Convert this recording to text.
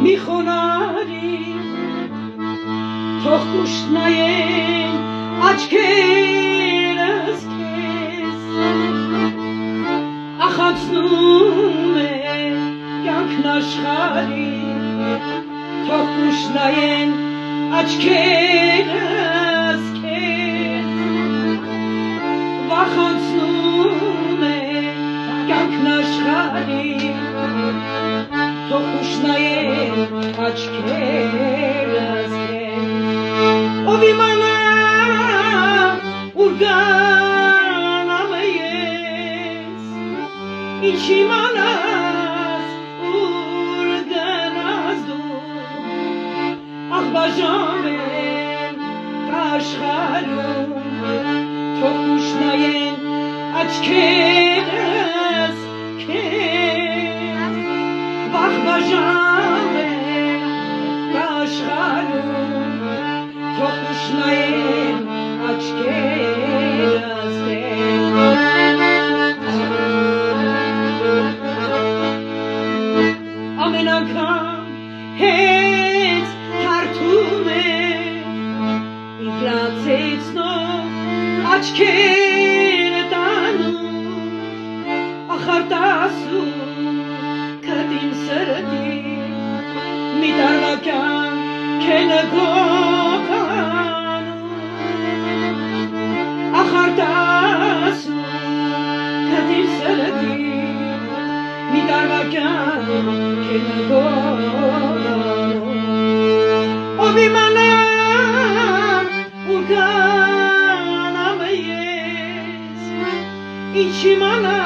մի խոնարի թող կուշնայեն աչքերս քեզ ախացնում է կյանքն աշխարհի թող կուշնայեն աչքերս քեզ վախեցնում է կյանքն աշխարհի թող կուշնայեն աչքերս քեզ ով իմանա ուր գանամ ես ինչ իմանաս ուր գնաս դու ախ բաժանվեն աշխարհում թող կուշնայեն աչքերս քեզ վախ բաժանվեն աշխարհում թող կուշնայեն աչքերս քեզ ամեն անգամ հենց թարթում է ինֆլացիացնող աչքերը տանում ախար տասում կտին սրտի մի տարվա կյանք են գողանում ախար տասում կտին սրտի մի տարվա կյանք են գողանում ով իմանա ուր գանամ ես ինչ իմանա